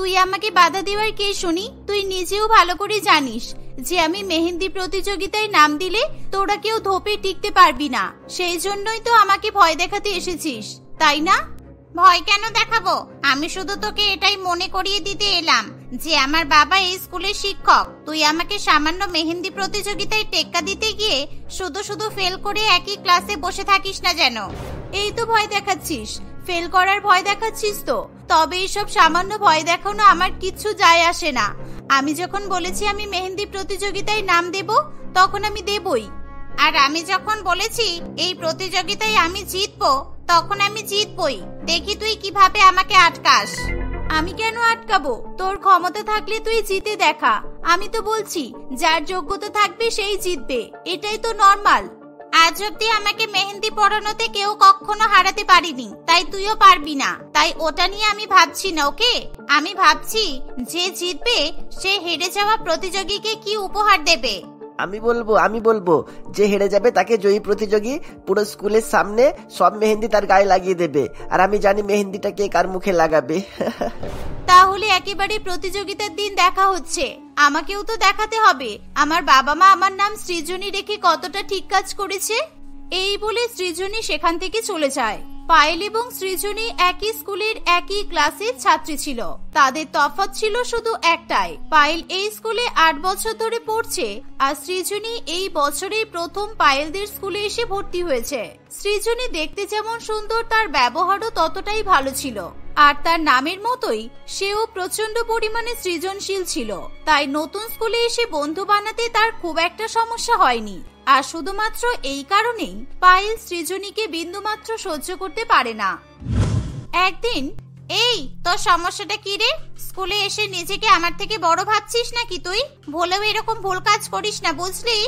তুই আমাকে বাধা দেওয়ার কে শুনি? তুই নিজেও ভালো করে জানিস যে আমি মেহেন্দি প্রতিযোগিতায় নাম দিলে তোরা কেউ ধোপে টিকতে পারবি না। সেই জন্যই তো আমাকে ভয় দেখাতে এসেছিস, তাই না? ভয় কেন দেখাবো? আমি শুধু তোকে এটাই মনে করিয়ে দিতে এলাম যে আমার বাবা এই স্কুলের শিক্ষক। তুই আমাকে সামান্য মেহেন্দি প্রতিযোগিতায় টেক্কা দিতে গিয়ে শুধু শুধু ফেল করে একই ক্লাসে বসে থাকিস না যেন। এই তো ভয় দেখাচ্ছিস, ফেল করার ভয় দেখাচ্ছিস তো। তবে এইসব সামান্য ভয় দেখানো আমার কিচ্ছু যায় আসে না। আমি যখন বলেছি আমি মেহেন্দি প্রতিযোগিতায় নাম দেব, তখন আমি দেবই। আর আমি যখন বলেছি এই প্রতিযোগিতায় আমি জিতবো, তখন আমি জিতবই। দেখি তুই কিভাবে আমাকে আটকাস। আমি কেন আটকাবো? তোর ক্ষমতা থাকলে তুই জিতে দেখা। আমি তো বলছি যার যোগ্যতা থাকবে সেই জিতবে, এটাই তো নরমাল। আজ অব্দি আমাকে মেহেন্দি পড়ানোতে কেউ কখনো হারাতে পারিনি, তাই তুইও পারবি না। তাই ওটা নিয়ে আমি ভাবছি না, ওকে? আমি ভাবছি যে জিতবে সে হেরে যাওয়া প্রতিযোগীকে কি উপহার দেবে। আমি বলবো যে হেরে যাবে তাকে জয়ী প্রতিযোগী পুরো স্কুলের সামনে সব মেহেন্দি তার গায়ে লাগিয়ে দেবে, আর আমি জানি মেহেন্দিটা কে কার মুখে লাগাবে। তাহলে একেবারে প্রতিযোগিতার দিন দেখা হচ্ছে। আমাকেও তো দেখাতে হবে আমার বাবা মা আমার নাম সৃজনী রেখে কতটা ঠিক কাজ করেছে। এই বলে সৃজনী সেখান থেকে চলে যায়। পায়েল এবং সৃজনী একই স্কুলের একই ক্লাসের ছাত্রী ছিল। তাদের তফাৎ ছিল শুধু একটাই, পায়েল এই স্কুলে 8 বছর ধরে পড়ছে আর সৃজনী এই বছরেই প্রথম পায়েলদের স্কুলে এসে ভর্তি হয়েছে। সৃজনী দেখতে যেমন সুন্দর, তার ব্যবহারও ততটাই ভালো ছিল। আর তার নামের মতোই সেও প্রচন্ড পরিমাণে সৃজনশীল ছিল। তাই নতুন স্কুলে এসে বন্ধু বানাতে তার খুব একটা সমস্যা হয়নি। আর শুধুমাত্র এই কারণেই পায়েল সৃজনীকে বিন্দুমাত্র সহ্য করতে পারে না। একদিন, এই তোর সমস্যাটা কি রে? স্কুলে এসে নিজেকে আমার থেকে বড় ভাবছিস নাকি তুই? ভুলেও এরকম ভুল কাজ করিস না, বুঝলি?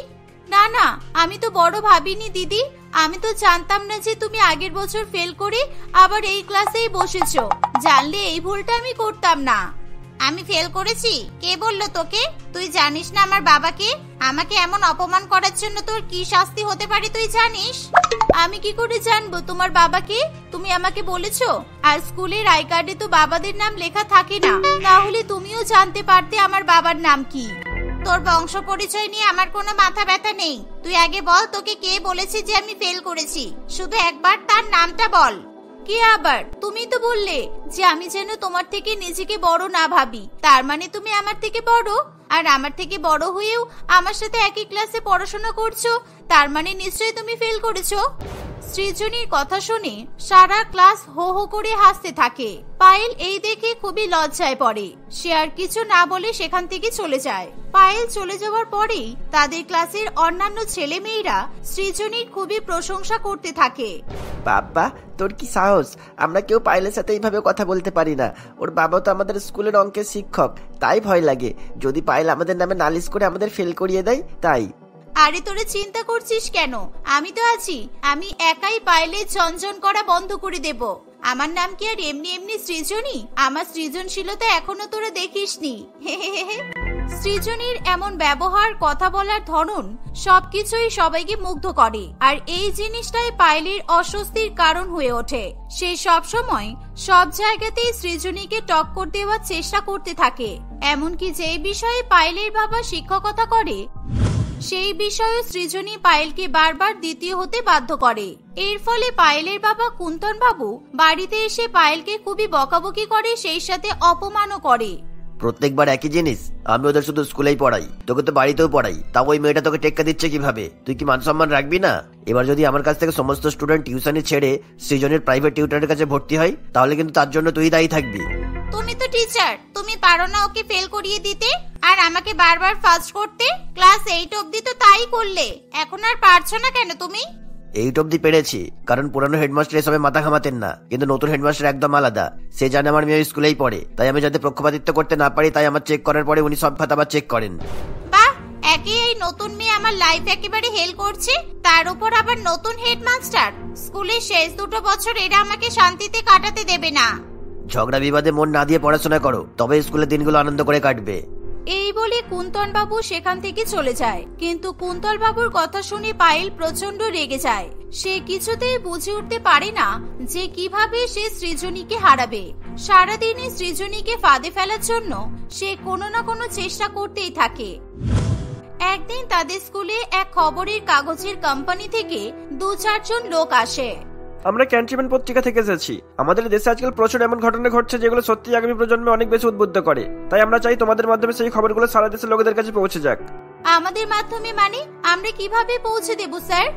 না না, আমি তো বড় ভাবিনি দিদি। আমি তো জানতাম না যে তুমি আগের বছর ফেল করে আবার এই ক্লাসেই বসেছো। জানলে এই ভুলটা আমি করতাম না। আমি ফেল করেছি? কে বললো তোকে? তুই জানিস না আমার বাবাকে? আমাকে এমন অপমান করার জন্য তোর কি শাস্তি হতে পারে তুই জানিস? আমি কি করে জানবো তোমার বাবাকে? তুমি আমাকে বলেছো। আর স্কুলের আই কার্ডে তো বাবাদের নাম লেখা থাকে না, তাহলে তুমিও জানতে পারতে আমার বাবার নাম কি। তোর বংশ পরিচয় নিয়ে আমার কোনো মাথা ব্যথা নেই। তুই আগে বল তোকে কে বলেছে যে আমি ফেল করেছি? শুধু একবার তার নামটা বল। কে আবার? তুমি তো বললে যে আমি যেন তোমার থেকে নিজেকে বড় না ভাবি। তার মানে তুমি আমার থেকে বড়, আর আমার থেকে বড় হয়েও আমার সাথে একই ক্লাসে পড়াশোনা করছো, তার মানে নিশ্চয়ই তুমি ফেল করেছো। সৃজনীর কথা শুনে সারা ক্লাস হো হো করে হাসতে থাকে। পায়েল এই দেখে খুবই লজ্জায় পড়ে। সে আর কিছু না বলে সেখান থেকে চলে যায়। পায়েল চলে যাওয়ার পরেই তাদের ক্লাসের অন্যান্য ছেলে মেয়েরা সৃজনীর খুবই প্রশংসা করতে থাকে। বাবা, তোর কি সাহস! আমরা কেউ পায়েলের সাথে এইভাবে কথা বলতে পারি না। ওর বাবা তো আমাদের স্কুলের অঙ্কের শিক্ষক, তাই ভয় লাগে যদি পায়েল আমাদের নামে নালিশ করে আমাদের ফেল করিয়ে দেয়। তাই। আরে তোরে চিন্তা করছিস কেন? আমি তো আছি। আমি একাই পায়েলের ঝনঝন করা বন্ধ করে দেব। আমার নাম কি আর এমনি এমনি সৃজনী? আমার সৃজনশীলতা এখনো তোরা দেখিসনি। সৃজনীর এমন ব্যবহার, কথা বলার ধরন সবকিছুই সবাইকে মুগ্ধ করে। আর এই জিনিসটাই পায়েলের অস্বস্তির কারণ হয়ে ওঠে। সে সব সময় সব জায়গাতেই সৃজনীকে টক্কর দেওয়ার চেষ্টা করতে থাকে। এমনকি যে বিষয়ে পায়েলের বাবা শিক্ষকতা করে সেই বিষয়ে সৃজনী পায়েলকে বারবার দ্বিতীয় হতে বাধ্য করে। এর ফলে পায়েলের বাবা কুন্তন বাবু বাড়িতে এসে পায়েলকে খুবই বকাবকি করে, সেই সাথে অপমানও করে। প্রত্যেকবার একই জিনিস। আমি ওদের শুধু স্কুলেই পড়াই, তোকে তো বাড়িতেও পড়াই, তাও ওই মেয়েটা তোকে টেক্কা দিচ্ছে কিভাবে? তুই কি মান সম্মান রাখবি না? এবার যদি আমার কাছ থেকে সমস্ত স্টুডেন্ট টিউশনি ছেড়ে সৃজনের প্রাইভেট টিউটরের কাছে ভর্তি হয়, তাহলে কিন্তু তার জন্য তুই দায়ী থাকবি। তুমি তো টিচার, তুমি পারো না ওকে ফেল করিয়ে দিতে আর আমাকে বারবার ফার্স্ট করতে? ক্লাস 8 অবধি তো তাই করলে, এখন আর পারছো না কেন তুমি? 8 অবধি পেরেছি কারণ পুরানো হেডমাস্টার এসবে মাথা ঘামাতেন না, কিন্তু নতুন হেডমাস্টার একদম আলাদা। সে জানে আমার মেয়ে স্কুলেই পড়ে, তাই আমি যাতে পক্ষপাতিত্ব করতে না পারি তাই আমার চেক করার পরে উনি সব খাতা আবার চেক করেন। বাহ, একে এই নতুন মেয়ে আমার লাইফ একেবারে হেল করছে, তার উপর আবার নতুন হেডমাস্টার। স্কুলের শেষ 2 বছর এরা আমাকে শান্তিতে কাটাতে দেবে না। ঝগড়া বিবাদে মন না দিয়ে পড়াশোনা করো, তবে স্কুলের দিনগুলো আনন্দ করে কাটবে। এই বলে কুন্তন বাবু সেখান থেকে চলে যায়। কিন্তু কুন্তল বাবুর কথা শুনে পায়েল প্রচন্ড রেগে যায়। সে কিছুতেই বুঝে উঠতে পারে না যে কিভাবে সে সৃজনীকে হারাবে। সারাদিনই সৃজনীকে ফাঁদে ফেলার জন্য সে কোনো না কোনো চেষ্টা করতেই থাকে। একদিন তাদের স্কুলে এক খবরের কাগজের কোম্পানি থেকে 2-4 জন লোক আসে। আমরা ক্যান্টনমেন্ট পত্রিকা থেকে এসেছি। আমাদের দেশে আজকাল প্রচুর এমন ঘটনা ঘটছে যেগুলো সত্যি আগামী প্রজন্মে অনেক বেশি উদ্বুদ্ধ করে। তাই আমরা চাই তোমাদের মাধ্যমে সেই খবরগুলো সারা দেশের লোকেদের কাছে পৌঁছে যাক। আমাদের মাধ্যমে মানে আমরা কিভাবে পৌঁছে দেব স্যার?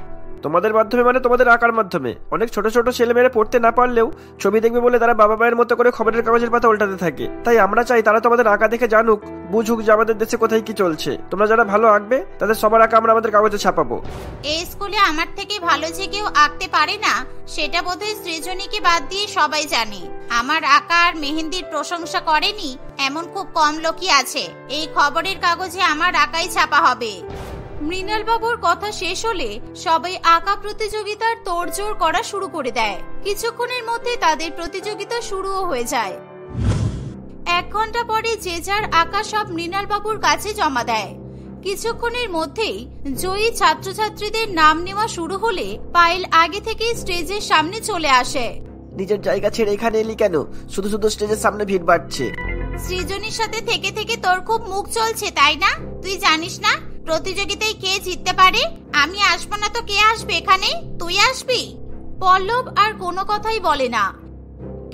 তোমাদের মাধ্যমে মানে তোমাদের আঁকার মাধ্যমে। অনেক ছোট ছোট ছেলেমেয়েরা পড়তে না পারলেও ছবি দেখবে বলে তারা বাবা মায়ের মতো করে খবরের কাগজের পাতা উল্টাতে থাকে। তাই আমরা চাই তারা তোমাদের আঁকা দেখে জানুক, বুঝুক যে আমাদের দেশে কোথায় কি চলছে। তোমরা যারা ভালো আঁকবে তাদের সবার আঁকা আমরা আমাদের কাগজে ছাপাবো। এই স্কুলে আমার থেকে ভালো যে কেউ আঁকতে পারে না সেটা বোধহয় সৃজনীকে বাদ দিয়ে সবাই জানে। আমার আঁকা আর মেহেন্দির প্রশংসা করেনি এমন খুব কম লোকই আছে। এই খবরের কাগজে আমার আঁকাই ছাপা হবে। মৃণাল বাবুর কথা শেষ হলে সবাই আঁকা প্রতিযোগিতার তোড়জোড় করা শুরু করে দেয়। কিছুক্ষণের মধ্যে তাদের প্রতিযোগিতা শুরুও হয়ে যায়। 1 ঘন্টা পরে যে যার আঁকা সব মৃণাল বাবুর কাছে জমা দেয়। কিছুক্ষণের মধ্যেই জয়ী ছাত্রছাত্রীদের নাম নেওয়া শুরু হলে পায়েল আগে থেকে স্টেজের সামনে চলে আসে। নিজের জায়গা ছেড়ে এখানে এলি কেন? শুধু শুধু স্টেজের সামনে ভিড় বাড়ছে। সৃজনীর সাথে থেকে থেকে তোর খুব মুখ চলছে তাই না? তুই জানিস না প্রতিযোগিতায় কে জিততে পারে? আমি আসবো না তো কে আসবে এখানে? তুই আসবি? পল্লব আর কোনো কথাই বলে না।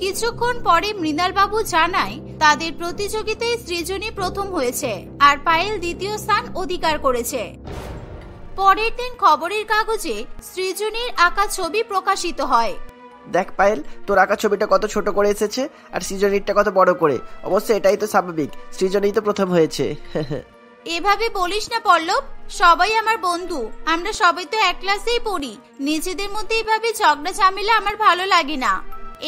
কিছুক্ষণ পরে মৃণাল বাবু জানায় তাদের প্রতিযোগিতায় সৃজনী প্রথম হয়েছে আর পায়েল দ্বিতীয় স্থান অধিকার করেছে। পরের দিন খবরের কাগজে সৃজনীর আঁকা ছবি প্রকাশিত হয়। দেখ পায়েল, তোর আঁকা ছবিটা কত ছোট করে এসেছে আর সৃজনীরটা কত বড় করে। অবশ্য এটাই তো স্বাভাবিক, সৃজনীই তো প্রথম হয়েছে। এভাবে বলিস না পল্লব, সবাই আমার বন্ধু, আমরা সবাই তো এক ক্লাসেই পড়ি। নিজেদের মধ্যে এইভাবে ঝগড়া ঝামেলা আমার ভালো লাগে না।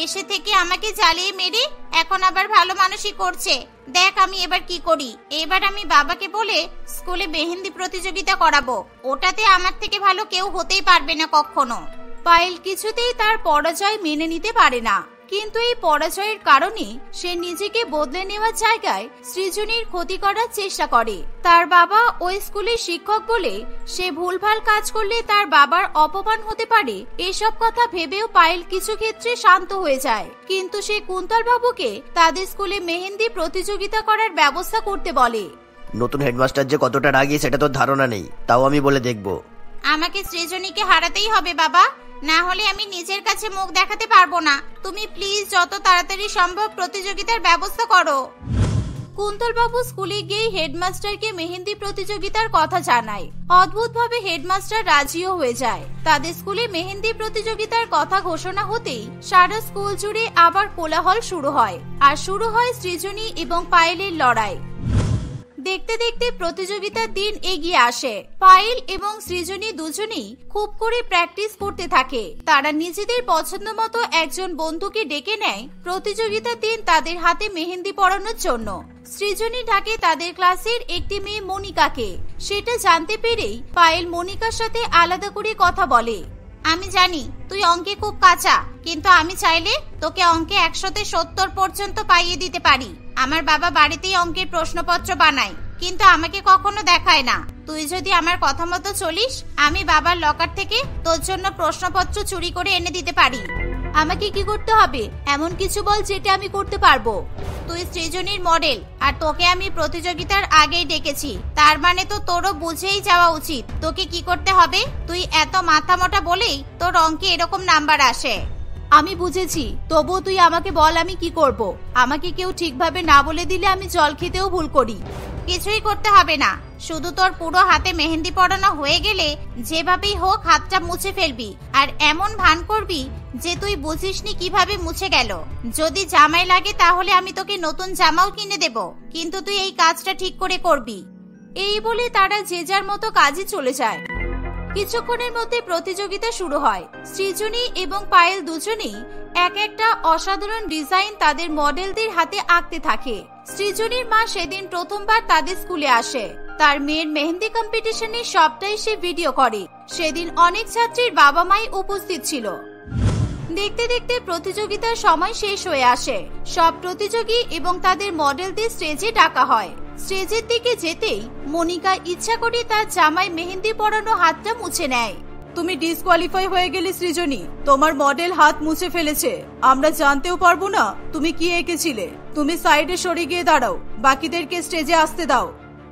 এসে থেকে আমাকে জ্বালিয়ে মেরে এখন আবার ভালো মানুষই করছে। দেখ আমি এবার কি করি। এবার আমি বাবাকে বলে স্কুলে মেহেন্দি প্রতিযোগিতা করাবো। ওটাতে আমার থেকে ভালো কেউ হতেই পারবে না কখনো। পায়েল কিছুতেই তার পরাজয় মেনে নিতে পারে না, কিন্তু এই পরাজয়ের কারণে সে নিজেকে বদলে নেওয়ার জায়গায় সৃজনীর ক্ষতি করার চেষ্টা করে। তার বাবা ওই স্কুলের শিক্ষক বলে সে ভুলভাল কাজ করলে তার বাবার অপমান হতে পারে, এসব কথা ভেবেও পায়েল কিছু ক্ষেত্রে শান্ত হয়ে যায়। কিন্তু সে কুন্তল বাবুকে তাদের স্কুলে মেহেন্দি প্রতিযোগিতা করার ব্যবস্থা করতে বলে। নতুন হেডমাস্টার যে কতটা রাগী সেটা তোর ধারণা নেই, তাও আমি বলে দেখবো। আমাকে সৃজনীকে হারাতেই হবে বাবা, না হলে আমি নিজের কাছে মুখ দেখাতে পারবো না। তুমি প্লিজ যত তাড়াতাড়ি সম্ভব প্রতিযোগিতার ব্যবস্থা করো। কুন্তল বাবু স্কুলে গিয়ে হেডমাস্টারকে মেহেন্দি প্রতিযোগিতার কথা জানায়। অদ্ভুতভাবে হেডমাস্টার রাজিও হয়ে যায়। তাদের স্কুলে মেহেন্দি প্রতিযোগিতার কথা ঘোষণা হতেই সারা স্কুল জুড়ে আবার কোলাহল শুরু হয়, আর শুরু হয় সৃজনী এবং পায়েলের লড়াই। দেখতে দেখতে প্রতিযোগিতার দিন এগিয়ে আসে। পায়েল এবং সৃজনী দুজনেই খুব করে প্র্যাকটিস করতে থাকে। তারা নিজেদের পছন্দ মতো একজন বন্ধুকে ডেকে নেয় প্রতিযোগিতার দিন তাদের হাতে মেহেন্দি পরানোর জন্য। সৃজনী ডাকে তাদের ক্লাসের একটি মেয়ে মনিকাকে। সেটা জানতে পেরেই পায়েল মনিকার সাথে আলাদা করে কথা বলে। আমি জানি তুই অঙ্কে খুব কাঁচা, কিন্তু আমি চাইলে তোকে অঙ্কে 100-70 পর্যন্ত পাইয়ে দিতে পারি। আমার বাবা বাড়িতেই অঙ্কের প্রশ্নপত্র বানায়, কিন্তু আমাকে কখনো দেখায় না। তুই যদি আমার কথা মতো চলিস, আমি বাবার লকার থেকে তোর জন্য প্রশ্নপত্র চুরি করে এনে দিতে পারি। আমাকে কি করতে হবে এমন কিছু বল যেটা আমি করতে পারবো। তুই সৃজনীর মডেল, আর তোকে আমি প্রতিযোগিতার আগেই ডেকেছি, তার মানে তো তোরও বুঝেই যাওয়া উচিত তোকে কি করতে হবে। তুই এত মাথা মোটা বলেই তোর অঙ্কে এরকম নাম্বার আসে। আমি বুঝেছি, তবুও তুই আমাকে বল আমি কি করব। আমাকে কেউ ঠিকভাবে না বলে দিলে আমি জল খেতেও ভুল করি। কিছুই করতে হবে না, শুধু তোর পুরো হাতে মেহেন্দি পরানো হয়ে গেলে যেভাবেই হোক হাতটা মুছে ফেলবি, আর এমন ভান করবি যে তুই বুঝিসনি কিভাবে মুছে গেল। যদি জামাই লাগে তাহলে আমি তোকে নতুন জামাও কিনে দেব, কিন্তু তুই এই কাজটা ঠিক করে করবি। এই বলে তারা যে যার মতো কাজে চলে যায়। কিছুক্ষণের মধ্যে প্রতিযোগিতা শুরু হয়। সৃজনী এবং পায়েল দুজনেই এক একটা অসাধারণ ডিজাইন তাদের মডেলদের হাতে আঁকতে থাকে। সৃজনীর মা সেদিন প্রথমবার তাদের স্কুলে আসে। তার মেয়ের মেহেন্দি কম্পিটিশনে সবটাই সে ভিডিও করে। সেদিন অনেক ছাত্রীর বাবা মাই উপস্থিত ছিল। দেখতে দেখতে প্রতিযোগিতার সময় শেষ হয়ে আসে। সব প্রতিযোগী এবং তাদের মডেলদের স্টেজে ডাকা হয়। স্টেজের দিকে যেতেই মনিকা ইচ্ছা করে তার জামায় মেহেন্দি পরানো হাতটা মুছে নেয়। তুমি ডিসকোয়ালিফাই হয়ে গেলে সৃজনী। তোমার মডেল হাত মুছে ফেলেছে, আমরা জানতেও পারবো না তুমি কি এঁকেছিলে। তুমি সাইডে সরে গিয়ে দাঁড়াও, বাকিদেরকে স্টেজে আসতে দাও।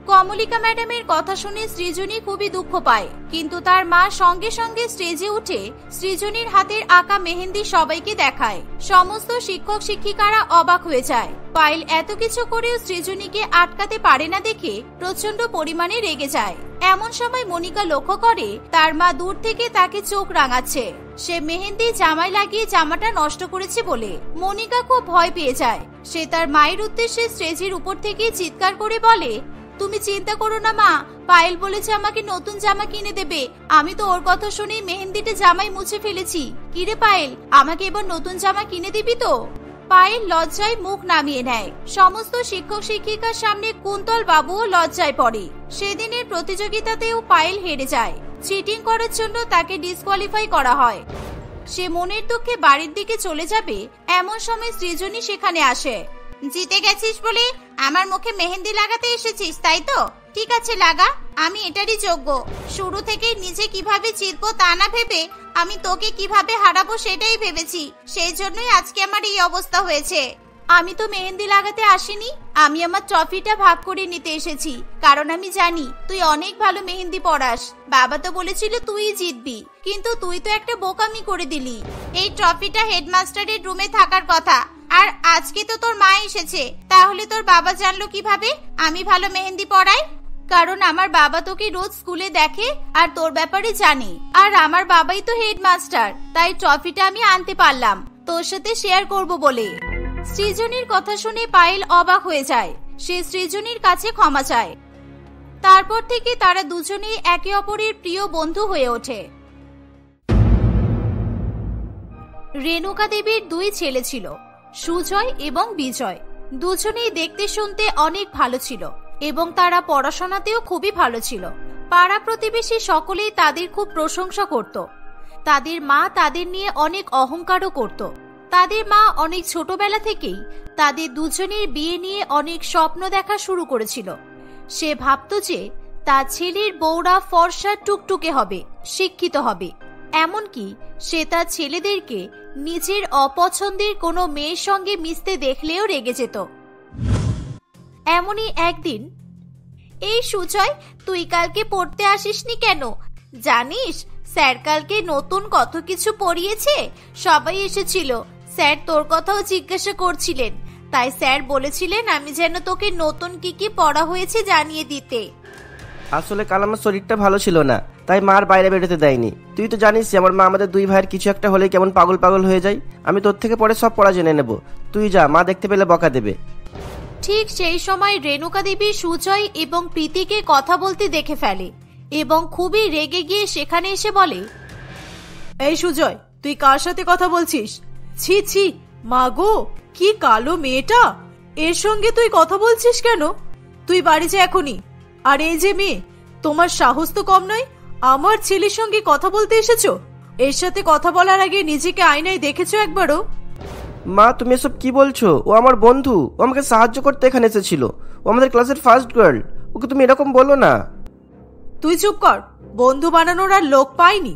কমলিকা ম্যাডামের কথা শুনে সৃজনী খুবই দুঃখ পায়, কিন্তু তার মা সঙ্গে সঙ্গে স্টেজে উঠে সৃজনীর হাতের আঁকা মেহেন্দি সবাইকে দেখায়। সমস্ত শিক্ষক শিক্ষিকারা অবাক হয়ে যায়। পায়েল এত কিছু করেও সৃজনীকে আটকাতে পারে না দেখে প্রচন্ড পরিমাণে রেগে যায়। এমন সময় মনিকা লক্ষ্য করে তার মা দূর থেকে তাকে চোখ রাঙাচ্ছে। সে মেহেন্দি জামায় লাগিয়ে জামাটা নষ্ট করেছে বলে মনিকা খুব ভয় পেয়ে যায়। সে তার মায়ের উদ্দেশ্যে স্টেজের উপর থেকে চিৎকার করে বলে, তুমি চিন্তা করো না মা, পায়েল বলেছে আমাকে নতুন জামা কিনে দেবে। আমি তো ওর কথা শুনেই মেহেন্দিটা জামাই মুছে ফেলেছি। কিরে পায়েল, আমাকে এবার নতুন জামা কিনে দিবি তো? পায়েল লজ্জায় মুখ নামিয়ে নেয়। সমস্ত শিক্ষক শিক্ষিকার সামনে কুন্তল বাবুও লজ্জায় পড়ে। সেদিনের প্রতিযোগিতাতেও পায়েল হেরে যায়। চিটিং করার জন্য তাকে ডিসকোয়ালিফাই করা হয়। সে মনের দুঃখে বাড়ির দিকে চলে যাবে, এমন সময় সৃজনী সেখানে আসে। জিতে গেছিস বলে আমার মুখে মেহেন্দি লাগাতে এসেছিস, তাই তো? ঠিক আছে লাগা, আমি এটারই যোগ্য। শুরু থেকে নিজে কিভাবে জিতবো তা না ভেবে আমি তোকে কিভাবে হারাবো সেটাই ভেবেছি। সেই জন্যই আজকে আমার এই অবস্থা হয়েছে। আমি তো মেহেন্দি লাগাতে আসিনি, আমি আমার ট্রফিটা ভাগ করে নিতে এসেছি। কারণ আমি জানি তুই অনেক ভালো মেহেন্দি পড়াস। বাবা তো বলেছিল তুই জিতবি, কিন্তু তুই তো একটা বোকামি করে দিলি। এই ট্রফিটা হেডমাস্টারের রুমে থাকার কথা, আর আজকে তো তোর মা এসেছে। তাহলে তোর বাবা জানলো কিভাবে আমি ভালো মেহেন্দি পড়াই? কারণ আমার বাবা তোকে রোজ স্কুলে দেখে আর তোর ব্যাপারে জানে, আর আমার বাবাই তো হেডমাস্টার। তাই ট্রফিটা আমি আনতে পারলাম তোর সাথে শেয়ার করব বলে। সৃজনীর কথা শুনে পায়েল অবাক হয়ে যায়। সে সৃজনীর কাছে ক্ষমা চায়। তারপর থেকে তারা দুজনেই একে অপরের প্রিয় বন্ধু হয়ে ওঠে। রেণুকা দেবীর দুই ছেলে ছিল, সুজয় এবং বিজয়। দুজনেই দেখতে শুনতে অনেক ভালো ছিল এবং তারা পড়াশোনাতেও খুবই ভালো ছিল। পাড়া প্রতিবেশী সকলেই তাদের খুব প্রশংসা করত। তাদের মা তাদের নিয়ে অনেক অহংকারও করত। তাদের মা অনেক ছোটবেলা থেকেই তাদের দুজনের বিয়ে নিয়ে অনেক স্বপ্ন দেখা শুরু করেছিল। সে ভাবত যে তার ছেলের বউরা ফর্সা টুকটুকে হবে, শিক্ষিত হবে। এমনকি সে তার ছেলেদেরকে নিজের অপছন্দের কোনো মেয়ের সঙ্গে মিশতে দেখলেও রেগে যেত। এমনই একদিন, এই সুজয়, তুই কালকে পড়তে আসিসনি কেন? জানিস স্যার কালকে নতুন কত কিছু পড়িয়েছে। সবাই এসেছিল, স্যার তোর কথাও জিজ্ঞাসা করছিলেন। তাই স্যার বলেছিলেন আমি যেন তোকে নতুন কি কি পড়া হয়েছে জানিয়ে দিতে। আসলে কাল আমার শরীরটা ভালো ছিল না, তাই মার বাইরে বেরোতে দেয়নি। তুই তো জানিস আমার মা আমাদের দুই ভাইয়ের কিছু একটা হলেই কেমন পাগল পাগল হয়ে যায়। আমি তোর থেকে পরে সব পড়া জেনে নেব, তুই যা, মা দেখতে পেলে বকা দেবে। ঠিক সেই সময় রেণুকা দেবী সুজয় এবং প্রীতিকে কথা বলতে দেখে ফেলে এবং খুবই রেগে গিয়ে সেখানে এসে বলে, এই সুজয়, তুই কার সাথে কথা বলছিস? ছি ছি, মাগো কি কালো মেয়েটা, এর সঙ্গে তুই কথা বলছিস কেন? তুই বাড়ি যা এখনই। আর এই যে মেয়ে, তোমার সাহস তো কম নয়, আমার ছেলের সঙ্গে কথা বলতে এসেছো? এর সাথে কথা বলার আগে নিজেকে আয়নায় দেখেছো একবারও? মা তুমি এসব কি বলছো? ও আমার বন্ধু, ও আমাকে সাহায্য করতে এখানে এসেছিল। ও আমাদের ক্লাসের ফার্স্ট গার্ল, ওকে তুমি এরকম বলো না। তুই চুপ কর, বন্ধু বানানোর আর লোক পাইনি।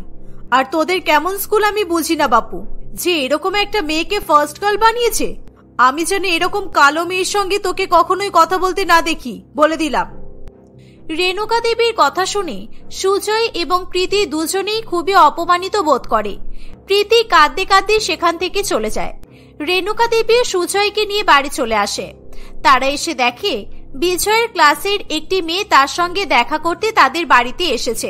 আর তোদের কেমন স্কুল আমি বুঝি না বাপু, যে এরকম একটা মেয়েকে ফার্স্ট গার্ল বানিয়েছে। আমি যেন এরকম কালো মেয়ের সঙ্গে তোকে কখনোই কথা বলতে না দেখি, বলে দিলাম। রেণুকা দেবীর কথা শুনে সুজয় এবং প্রীতি দুজনেই খুবই অপমানিত বোধ করে। প্রীতি কাঁদতে কাঁদতে সেখান থেকে চলে যায়। রেণুকা দেবী সুজয়কে নিয়ে বাড়ি চলে আসে। তারা এসে দেখে বিজয়ের ক্লাসের একটি মেয়ে তার সঙ্গে দেখা করতে তাদের বাড়িতে এসেছে।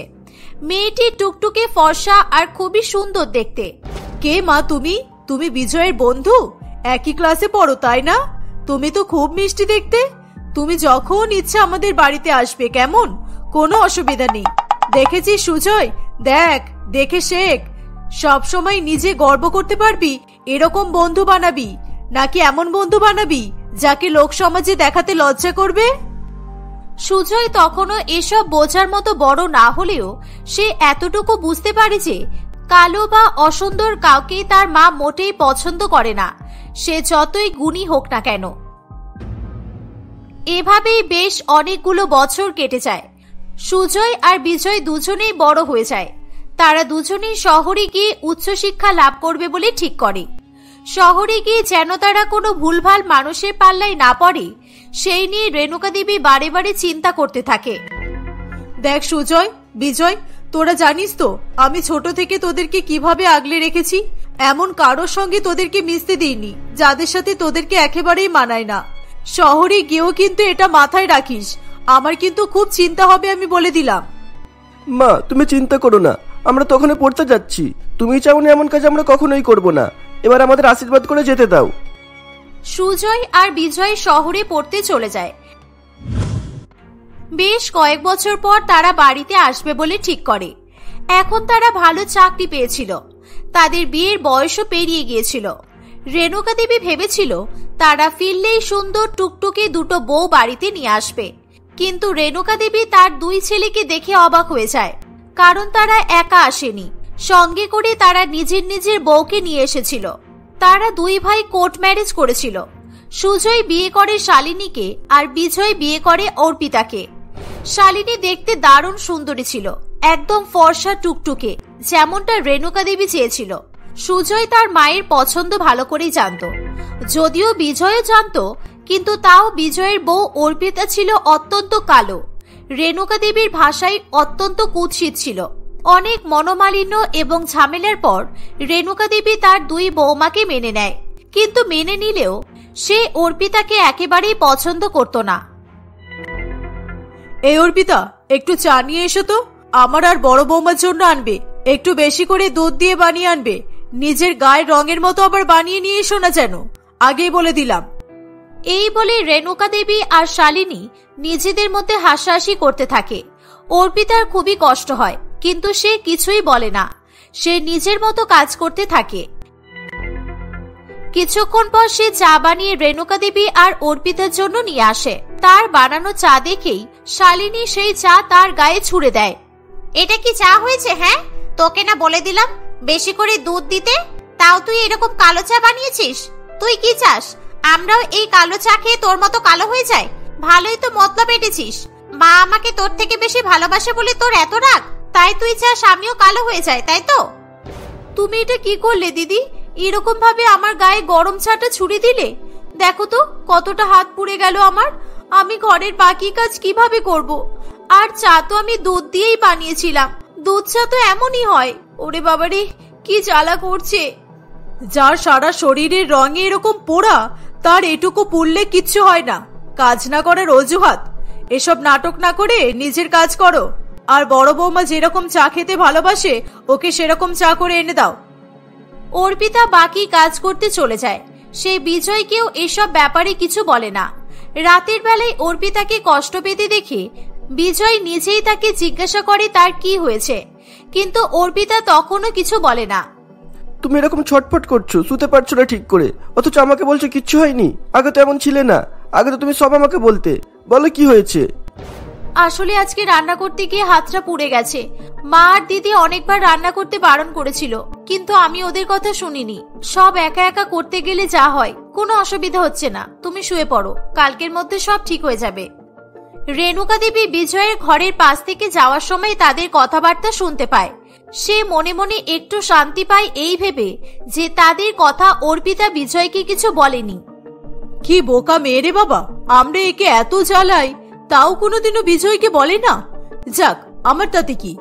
মেয়েটি টুকটুকে ফর্সা আর খুবই সুন্দর দেখতে। কে মা তুমি? তুমি বিজয়ের বন্ধু? একই ক্লাসে পড়ো তাই না? তুমি তো খুব মিষ্টি দেখতে। তুমি যখন ইচ্ছা আমাদের বাড়িতে আসবে, কেমন? কোনো অসুবিধা নেই। দেখেছিস সুজয়, দেখ, দেখে শেখ। সব সময় নিজে গর্ব করতে পারবি এরকম বন্ধু বানাবি, নাকি এমন বন্ধু বানাবি যাকে লোক সমাজে দেখাতে লজ্জা করবে? সুজয় তখনও এসব বোঝার মতো বড় না হলেও সে এতটুকু বুঝতে পারে যে কালো বা অসুন্দর কাউকে তার মা মোটেই পছন্দ করে না, সে যতই গুণী হোক না কেন। এভাবেই বেশ অনেকগুলো বছর কেটে যায়। সুজয় আর বিজয় দুজনেই বড় হয়ে যায়। তারা দুজনেই শহরে গিয়ে উচ্চশিক্ষা লাভ করবে বলে ঠিক করে। শহরে গিয়ে যেন তারা কোনো ভুলভাল মানুষের পাল্লায় না পড়ে সেই নিয়ে রেণুকা দেবী বারে বারে চিন্তা করতে থাকে। দেখ সুজয়, বিজয়, তোরা জানিস তো আমি ছোট থেকে তোদেরকে কিভাবে আগলে রেখেছি। এমন কারোর সঙ্গে তোদেরকে মিশতে দিইনি যাদের সাথে তোদেরকে একেবারেই মানায় না। শহরে গিয়েও কিন্তু এটা মাথায় রাখিস, আমার কিন্তু খুব চিন্তা হবে, আমি বলে দিলাম। মা, তুমি চিন্তা করো না, আমরা তো ওখানে পড়তে যাচ্ছি। তুমি চাও না এমন কাজ আমরা কখনোই করব না। এবার আমাদের আশীর্বাদ করে যেতে দাও। সুজয় আর বিজয় শহরে পড়তে চলে যায়। বেশ কয়েক বছর পর তারা বাড়িতে আসবে বলে ঠিক করে। এখন তারা ভালো চাকরি পেয়েছিল, তাদের বিয়ের বয়সও পেরিয়ে গিয়েছিল। রেণুকা দেবী ভেবেছিল তারা ফিরলেই সুন্দর টুকটুকে দুটো বউ বাড়িতে নিয়ে আসবে, কিন্তু রেণুকা দেবী তার দুই ছেলেকে দেখে অবাক হয়ে যায়। কারণ তারা একা আসেনি, সঙ্গে করে তারা নিজের নিজের বউকে নিয়ে এসেছিল। তারা দুই ভাই কোর্ট ম্যারেজ করেছিল। সুজয় বিয়ে করে শালিনীকে আর বিজয় বিয়ে করে অর্পিতাকে। শালিনী দেখতে দারুণ সুন্দরী ছিল, একদম ফর্সা টুকটুকে, যেমনটা রেণুকা দেবী চেয়েছিল। সুজয় তার মায়ের পছন্দ ভালো করেই জানত, যদিও বিজয়ও জানত, কিন্তু তাও বিজয়ের বউ অর্পিতা ছিল অত্যন্ত কালো। রেণুকা দেবীর ভাষায় অত্যন্ত কুৎসিত ছিল। অনেক মনোমালিন্য এবং ঝামেলার পর রেণুকা দেবী তার দুই বৌমাকে মেনে নেয়, কিন্তু মেনে নিলেও সে অর্পিতাকে একেবারেই পছন্দ করত না। এই অর্পিতা, একটু চা নিয়ে এসো তো, আমার আর বড় বৌমার জন্য আনবে। একটু বেশি করে দুধ দিয়ে বানিয়ে আনবে, নিজের গায়ের রঙের মতো আবার বানিয়ে নিয়ে এসো না যেন, আগেই বলে দিলাম। এই বলে রেণুকা দেবী আর শালিনী নিজেদের মধ্যে হাসাহাসি করতে থাকে। অর্পিতার খুবই কষ্ট হয়, কিন্তু সে কিছুই বলে না, সে নিজের মতো কাজ করতে থাকে। কিছুক্ষণ পর সে চা বানিয়ে রেণুকা দেবী আর অর্পিতার জন্য নিয়ে আসে। তার বানানো চা দেখেই শালিনী সেই চা তার গায়ে ছুঁড়ে দেয়। এটা কি চা হয়েছে? হ্যাঁ, তোকে না বলে দিলাম বেশি করে দুধ দিতে, তাও তুই এরকম কালো চা বানিয়েছিস। তুই কি চাস আমরাও এই কালো চা খেয়ে তোর মতো কালো হয়ে যায়? ভালোই তো মতলব এঁটেছিস। মা আমাকে তোর থেকে বেশি ভালোবাসে বলে তোর এত রাগ, তাই তুই চাস আমিও কালো হয়ে যাই, তাই তো? তুমি এটা কি করলে দিদি? এরকম ভাবে আমার গায়ে গরম চাটা ছুড়ে দিলে। দেখো তো কতটা হাত পুড়ে গেল আমার। আমি ঘরের বাকি কাজ কিভাবে করব? আর চা তো আমি দুধ দিয়েই বানিয়েছিলাম, দুধ চা তো এমনই হয়। ওরে বাবারে, কি জ্বালা করছে। যার সারা শরীরের রঙে এরকম পোড়া, তার এটুকু পুড়লে কিচ্ছু হয় না, কাজ না করার অজুহাত। এসব নাটক না করে নিজের কাজ করো। আর বড় বৌমা যেরকম চা খেতে ভালোবাসে, ওকে সেরকম চা করে এনে দাও। অর্পিতা বাকি কাজ করতে চলে যায়। সে বিজয়কেও এসব ব্যাপারে কিছু বলে না। রাতের বেলায় অর্পিতাকে কষ্ট পেতে দেখে বিজয় নিজেই তাকে জিজ্ঞাসা করে তার কি হয়েছে, কিন্তু অর্পিতা তখনও কিছু বলে না। তুমি এরকম ছটফট করছো, শুতে পারছো না ঠিক করে, অথচ আমাকে বলছো কিচ্ছু হয়নি। আগে তো এমন ছিলে না, আগে তো তুমি সব আমাকে বলতে। বলো কি হয়েছে? আসলে আজকে রান্না করতে গিয়ে হাতটা পুড়ে গেছে। মা আর দিদি অনেকবার রান্না করতে বারণ করেছিল, কিন্তু আমি ওদের কথা শুনিনি। সব একা একা করতে গেলে যা হয়, কোনো অসুবিধা হচ্ছে না, তুমি শুয়ে পড়ো, কালকের মধ্যে সব ঠিক হয়ে যাবে। রেণুকা দেবী বিজয়ের ঘরের পাশ থেকে যাওয়ার সময় তাদের কথাবার্তা শুনতে পায়। সে মনে মনে একটু শান্তি পায় এই ভেবে যে তাদের কথা অর্পিতা বিজয়কে কিছু বলেনি। কি বোকা মেয়ে রে বাবা, আমরা একে এত জ্বালাই, তাও কোনোদিনও বিজয়কে বলে না। যাক, আমার তাতে কি,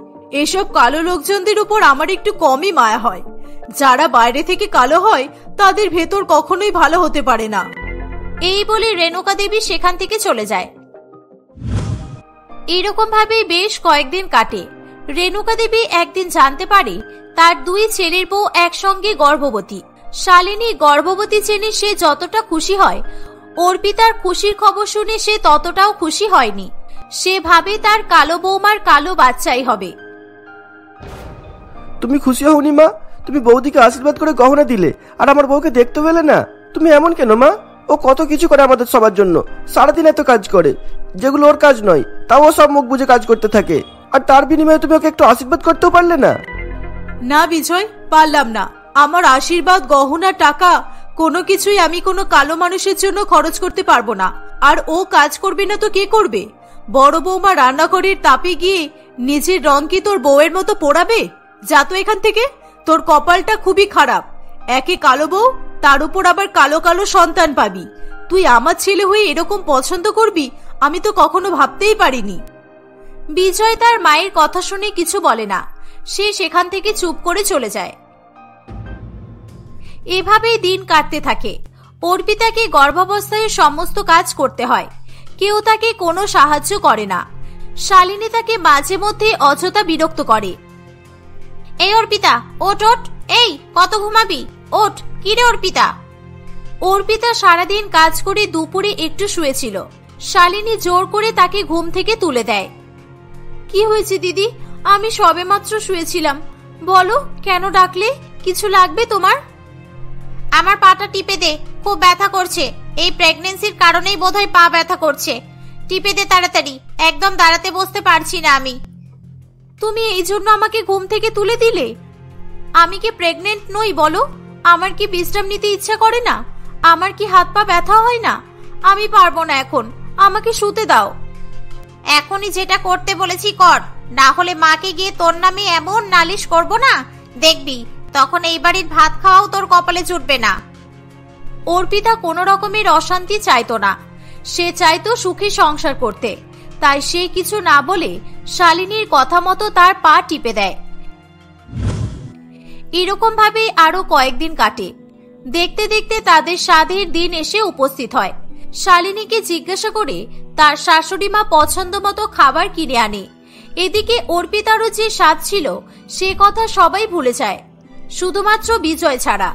এসব কালো লোকজনদের উপর আমার একটু কমই মায়া হয়। যারা বাইরে থেকে কালো হয় তাদের ভেতর কখনোই ভালো হতে পারে না। এই বলে রেণুকা দেবী সেখান থেকে চলে যায়। এরকম ভাবে বেশ কয়েকদিন কাটে। রেণুকা দেবী একদিন জানতে পারে তার দুই ছেলের বউ একসঙ্গে গর্ভবতী। শালিনী গর্ভবতী জেনে সে যতটা খুশি হয়, অর্পিতার খুশির খবর শুনে সে ততটাও খুশি হয়নি। সে ভাবে তার কালো বৌমার কালো বাচ্চাই হবে। তুমি খুশি হওনি মা? তুমি বৌদিকে আশীর্বাদ করে গহনা দিলে, আর আমার বউকে দেখতে পেলে না। তুমি এমন কেন মা? ও কত কিছু করে আমাদের সবার জন্য, সারাদিন এত কাজ করে, যেগুলো ওর কাজ নয়, তাও সব মুখ বুঝে কাজ করতে থাকে। আর তার বিনিময়ে তুমি ওকে একটু আশীর্বাদ করতেও পারলে না? না বিজয়, পারলাম না। আমার আশীর্বাদ, গহনা, টাকা কোনো কিছুই আমি কোনো কালো মানুষের জন্য খরচ করতে পারবো না। আর ও কাজ করবে না তো কে করবে? বড় বৌমা রান্নাঘরের তাপে গিয়ে নিজের রং কি তোর বউয়ের মতো পোড়াবে? যা তো এখান থেকে। তোর কপালটা খুবই খারাপ, একে কালো বউ, তার উপর আবার কালো কালো সন্তান পাবি। তুই আমার ছেলে হয়ে এরকম পছন্দ করবি আমি তো কখনো ভাবতেই পারিনি। বিজয় তার মায়ের কথা শুনে কিছু বলে না, সে সেখান থেকে চুপ করে চলে যায়। এভাবেই দিন কাটতে থাকে। অর্পিতাকে গর্ভাবস্থায় সমস্ত কাজ করতে হয়, কেউ তাকে কোনো সাহায্য করে না। শালিনী তাকে মাঝে মধ্যে অযথা বিরক্ত করে। এই অর্পিতা, ওঠ ওঠ, এই কত ঘুমাবি, ওঠ। কিরে অর্পিতা? অর্পিতা সারাদিন কাজ করে দুপুরে একটু শুয়েছিল। শালিনী জোর করে তাকে ঘুম থেকে তুলে দেয়। কি হয়েছে দিদি? আমি সবেমাত্র শুয়েছিলাম, বলো কেন ডাকলে? কিছু লাগবে তোমার? আমার পাটা টিপে দে, খুব ব্যথা করছে। এই প্রেগন্যান্সির কারণেই বোধহয় পা ব্যথা করছে। টিপে দে তাড়াতাড়ি, একদম দাঁড়াতে বসতে পারছি না আমি। তুমি এই জন্য আমাকে ঘুম থেকে তুলে দিলে? আমি কি প্রেগনেন্ট নই বলো? আমার কি বিশ্রাম নিতে ইচ্ছা করে না? আমার কি হাত পা ব্যথা হয় না? আমি পারবো না এখন, আমাকে শুতে দাও। এখনই যেটা করতে বলেছি কর, না হলে মাকে গিয়ে তোর নামে এমন নালিশ করব না, দেখবি তখন এই বাড়ির ভাত খাওয়াও তোর কপালে জুটবে না। অর্পিতা কোনো রকমের অশান্তি চাইতো না, সে চাইতো সুখী সংসার করতে। তাই সে কিছু না বলে শালিনীর কথা মতো তার পা টিপে দেয়। এরকম ভাবে আরো কয়েকদিন কাটে। দেখতে দেখতে তাদের স্বাদের দিন এসে উপস্থিত হয়। শালিনীকে জিজ্ঞাসা করে তার শাশুড়ি মা পছন্দ মতো খাবার কিনে আনে। এদিকে অর্পিতারও যে স্বাদ ছিল সে কথা সবাই ভুলে যায়, শুধুমাত্র বিজয় ছাড়া।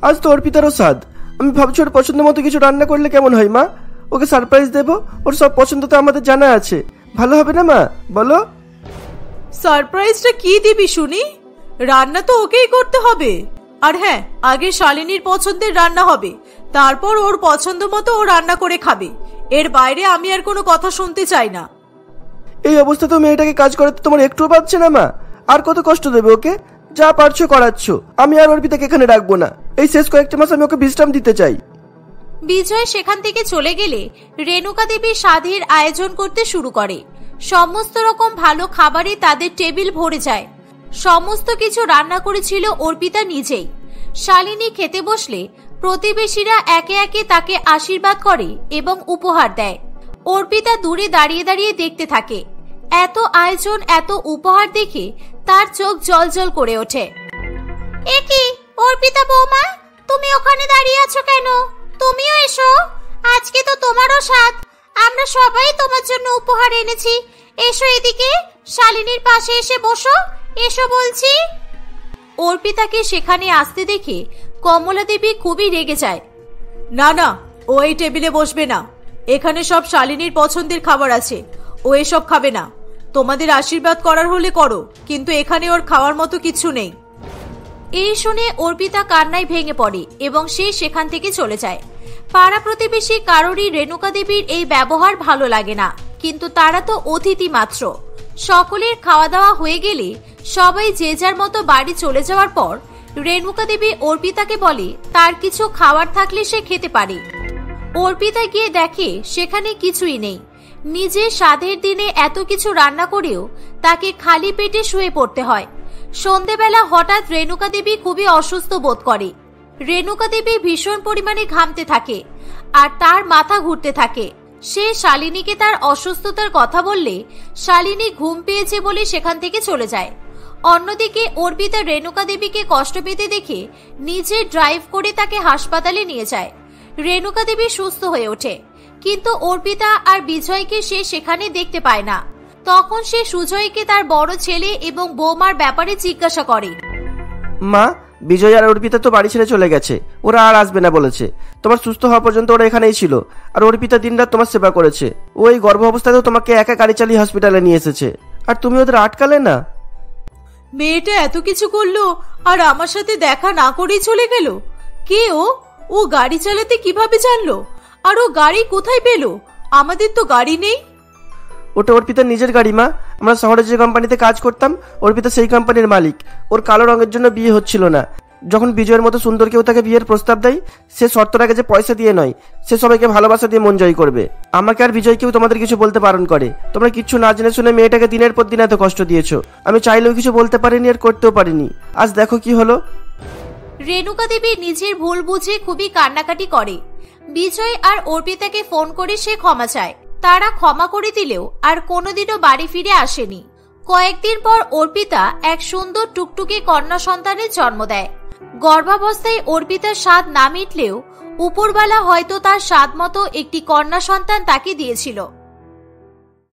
আজ তো অর্পিতারও স্বাদ। আমি ভাবছি ওর পছন্দ মতো কিছু রান্না করলে কেমন হয় মা? ওকে সারপ্রাইজ দেব, ওর সব পছন্দ তো আমাদের জানা আছে। ভালো হবে না মা, বলো? সারপ্রাইজটা কি দিবি শুনি? রান্না তো ওকেই করতে হবে। আর হ্যাঁ, আগে শালিনীর পছন্দের রান্না হবে, তারপর ওর পছন্দ মতো ও রান্না করে খাবে। এর বাইরে আমি আর কোনো কথা শুনতে চাই না। এই অবস্থা তো মেয়েটাকে কাজ করাতে তোমার একটুও পাচ্ছে না মা? আর কত কষ্ট দেবে ওকে? যা পারছো করাচ্ছ, আমি আর অর্পিতাকে এখানে রাখবো না। এই শেষ কয়েকটা মাস আমি ওকে বিশ্রাম দিতে চাই। বিজয় সেখান থেকে চলে গেলে রেণুকা দেবী স্বাদের আয়োজন করতে শুরু করে। সমস্ত রকম ভালো খাবারে তাদের টেবিল ভরে যায়। সমস্ত কিছু রান্না করেছিল অর্পিতা নিজেই। শালিনী খেতে বসলে প্রতিবেশীরা একে একে তাকে আশীর্বাদ করে এবং উপহার দেয়। অর্পিতা দূরে দাঁড়িয়ে দাঁড়িয়ে দেখতে থাকে। এত আয়োজন, এত উপহার দেখে তার চোখ জলজল করে ওঠে। এ কি অর্পিতা বৌমা, তুমি ওখানে দাঁড়িয়ে আছো কেন? তুমিও এসো, আজকে তো তোমারও স্বাদ। আমরা সবাই তোমার জন্য উপহার এনেছি। এসো এদিকে, শালিনীর পাশে এসে বসো, এসো বলছি। অর্পিতাকে সেখানে আসতে দেখে কমলা দেবী খুবই রেগে যায়। না না, ও এই টেবিলে বসবে না। এখানে সব শালিনীর পছন্দের খাবার আছে, ও এসব খাবে না। তোমাদের আশীর্বাদ করার হলে করো, কিন্তু এখানে ওর খাওয়ার মতো কিছু নেই। এই শুনে অর্পিতা কান্নায় ভেঙে পড়ে এবং সে সেখান থেকে চলে যায়। পাড়া প্রতিবেশী কারোরই রেণুকা দেবীর এই ব্যবহার ভালো লাগে না, কিন্তু তারা তো অতিথি মাত্র। সকলের খাওয়া দাওয়া হয়ে গেলে সবাই যে যার মতো বাড়ি চলে যাওয়ার পর রেণুকা দেবী অর্পিতাকে বলে তার কিছু খাবার থাকলে সে খেতে পারে। অর্পিতা গিয়ে দেখে সেখানে কিছুই নেই। নিজের স্বাদের দিনে এত কিছু রান্না করেও তাকে খালি পেটে শুয়ে পড়তে হয়। সন্ধেবেলা হঠাৎ রেণুকা দেবী খুবই অসুস্থ বোধ করে। রেণুকা দেবী ভীষণ পরিমাণে ঘামতে থাকে আর তার মাথা ঘুরতে থাকে। সে শালিনীকে তার অসুস্থতার কথা বললে শালিনী ঘুম পেয়েছে বলে সেখান থেকে চলে যায়। অন্যদিকে অর্পিতা রেণুকা দেবীকে কষ্ট পেতে দেখে নিজে ড্রাইভ করে তাকে হাসপাতালে নিয়ে যায়। রেণুকা দেবী সুস্থ হয়ে ওঠে, কিন্তু অর্পিতা আর বিজয়কে সে সেখানে দেখতে পায় না। তখন সে সুজয়কে তার বড় ছেলে এবং বৌমার ব্যাপারে জিজ্ঞাসা করে। মা, বিজয় আর অর্পিতা তো বাড়ি ছেড়ে চলে গেছে, ওরা আর আসবে না বলেছে। তোমার সুস্থ হওয়া পর্যন্ত ওরা এখানেই ছিল। আর অর্পিতা দিনরাত তোমার সেবা করেছে। ওই গর্ভ অবস্থাতেও তোমাকে একা গাড়ি চালিয়ে হসপিটালে নিয়ে এসেছে, আর তুমি ওদের আটকালে না। মেয়েটা এত কিছু করলো আর আমার সাথে দেখা না করেই চলে গেল। কে ও? ও গাড়ি চালাতে কিভাবে জানলো? আর ও গাড়ি কোথায় পেলো? আমাদের তো গাড়ি নেই। ওটা অর্পিতার নিজের গাড়ি মা। আমরা শহরে যে কোম্পানিতে কাজ করতাম, অর্পিতা সেই কোম্পানির মালিক। ওর কালো রঙের জন্য বিয়ে হচ্ছিল না। যখন বিজয়ের মতো সুন্দর কেউ তাকে বিয়ের প্রস্তাব দেয়, সে শর্তটাকে যে পয়সা দিয়ে নয়, সে সবাইকে ভালোবাসা দিয়ে মন জয় করবে। আমাকে আর বিজয়কেও তোমাদের কিছু বলতে বারণ করে। তোমরা কিচ্ছু না জেনে শুনে মেয়েটাকে দিনের পর দিন এত কষ্ট দিয়েছো। আমি চাইলেও কিছু বলতে পারিনি আর করতেও পারিনি। আজ দেখো কি হলো। রেণুকা দেবী নিজের ভুল বুঝে খুবই কান্নাকাটি করে। বিজয় আর অর্পিতাকে ফোন করে সে ক্ষমা চায়। তারা ক্ষমা করে দিলেও আর কোনোদিনও বাড়ি ফিরে আসেনি। কয়েকদিন পর অর্পিতা এক সুন্দর টুকটুকে কন্যা সন্তানের জন্ম দেয়। গর্ভাবস্থায় অর্পিতার স্বাদ না মিটলেও উপরওয়ালা হয়তো তার স্বাদ মতো একটি কন্যা সন্তান তাকে দিয়েছিল।